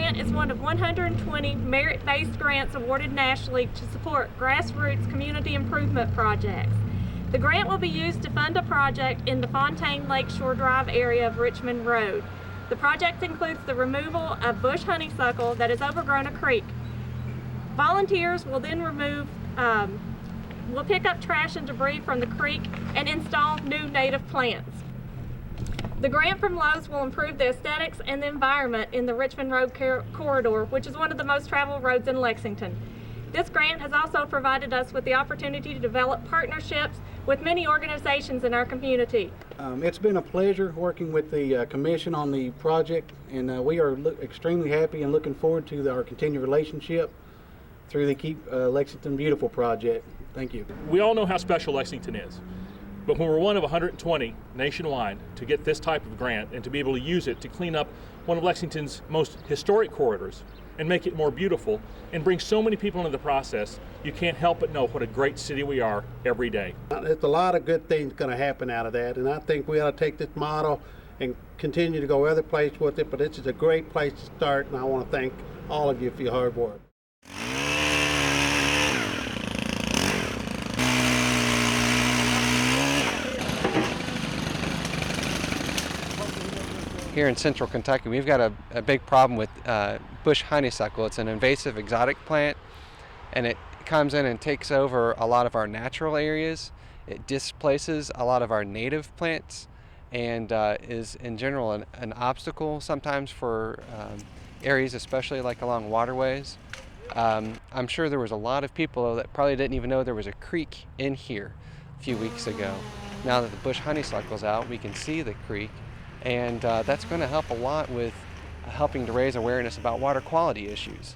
grant is one of 120 merit-based grants awarded nationally to support grassroots community improvement projects. The grant will be used to fund a project in the Fontaine Lakeshore Drive area of Richmond Road. The project includes the removal of bush honeysuckle that has overgrown a creek. Volunteers will then will pick up trash and debris from the creek and install new native plants. The grant from Lowe's will improve the aesthetics and the environment in the Richmond Road corridor, which is one of the most traveled roads in Lexington. This grant has also provided us with the opportunity to develop partnerships with many organizations in our community. It's been a pleasure working with the commission on the project, and we are extremely happy and looking forward to our continued relationship through the Keep Lexington Beautiful project. Thank you. We all know how special Lexington is, but when we're one of 120 nationwide to get this type of grant and to be able to use it to clean up one of Lexington's most historic corridors and make it more beautiful and bring so many people into the process, you can't help but know what a great city we are every day. There's a lot of good things going to happen out of that, and I think we ought to take this model and continue to go other places with it, but this is a great place to start, and I want to thank all of you for your hard work. Here in central Kentucky, we've got a big problem with bush honeysuckle. It's an invasive exotic plant, and it comes in and takes over a lot of our natural areas. It displaces a lot of our native plants and is in general an obstacle sometimes for areas, especially like along waterways. I'm sure there was a lot of people that probably didn't even know there was a creek in here a few weeks ago. Now that the bush honeysuckle's out, we can see the creek. And that's going to help a lot with helping to raise awareness about water quality issues.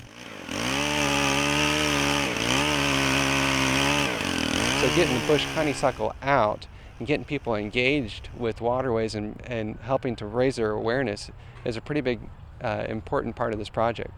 So getting the bush honeysuckle out and getting people engaged with waterways and helping to raise their awareness is a pretty big, important part of this project.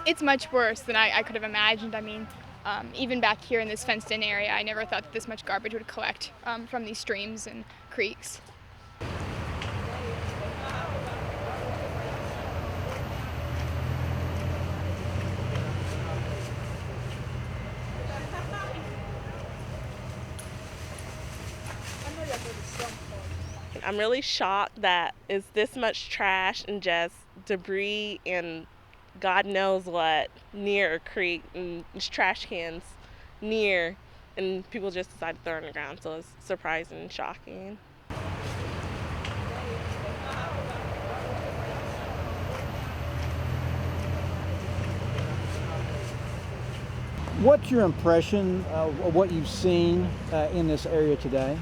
It's much worse than I could have imagined. I mean, even back here in this fenced-in area, I never thought that this much garbage would collect from these streams and creeks. I'm really shocked that it's this much trash and just debris and God knows what near a creek, and trash cans near, and people just decide to throw it on the ground, so it's surprising and shocking. What's your impression of what you've seen in this area today?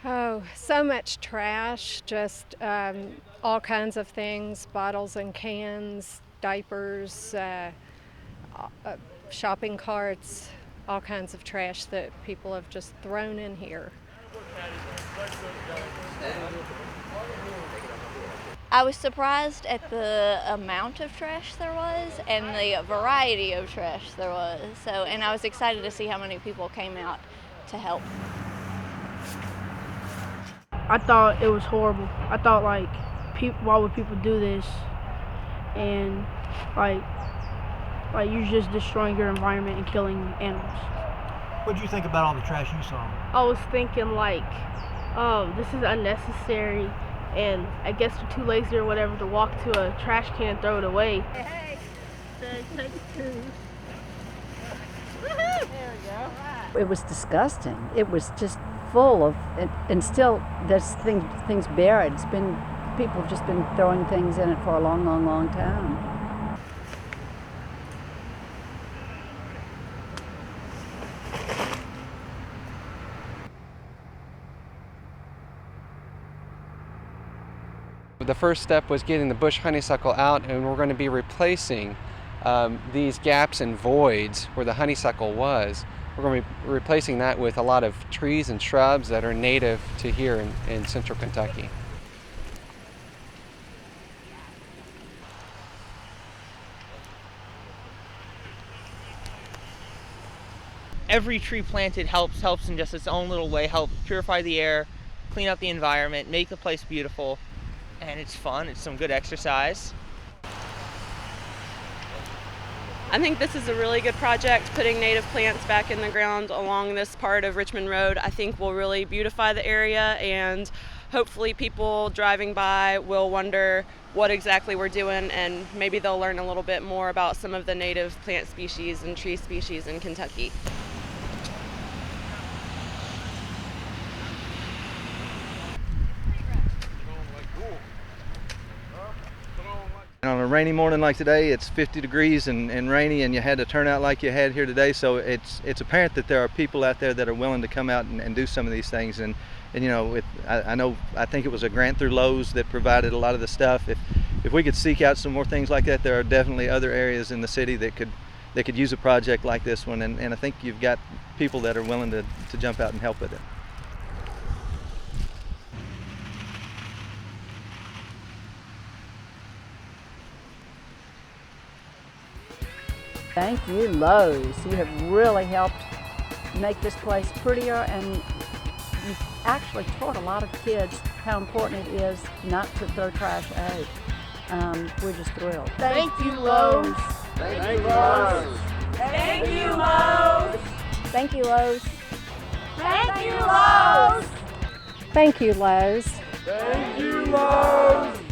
Oh, so much trash, just all kinds of things, bottles and cans, diapers, shopping carts, all kinds of trash that people have just thrown in here. I was surprised at the amount of trash there was and the variety of trash there was. And I was excited to see how many people came out to help. I thought it was horrible. I thought, like, why would people do this? And like you're just destroying your environment and killing animals. What did you think about all the trash you saw? I was thinking, like, oh, this is unnecessary, and I guess we're too lazy or whatever to walk to a trash can and throw it away. Hey, take two. There we go. It was disgusting. It was just full of, and still there's things buried. It's been, people have just been throwing things in it for a long, long, long time. But the first step was getting the bush honeysuckle out, and we're going to be replacing these gaps and voids where the honeysuckle was. We're going to be replacing that with a lot of trees and shrubs that are native to here in central Kentucky. Every tree planted helps in just its own little way, help purify the air, clean up the environment, make the place beautiful, and it's fun. It's some good exercise. I think this is a really good project. Putting native plants back in the ground along this part of Richmond Road, I think will really beautify the area, and hopefully people driving by will wonder what exactly we're doing, and maybe they'll learn a little bit more about some of the native plant species and tree species in Kentucky. On a rainy morning like today, it's 50 degrees and rainy, and you had to turn out like you had here today. So it's apparent that there are people out there that are willing to come out and do some of these things. And you know, I think it was a grant through Lowe's that provided a lot of the stuff. If we could seek out some more things like that, there are definitely other areas in the city that could use a project like this one. And I think you've got people that are willing to jump out and help with it. Thank you, Lowe's. You have really helped make this place prettier, and you've actually taught a lot of kids how important it is not to throw trash out. We're just thrilled. Thank you, Lowe's. Thank you, Lowe's. Thank you, Lowe. Thank you, Lowe's. Thank you, Lowe. Thank you, Lowe's. Thank you, Lowe's.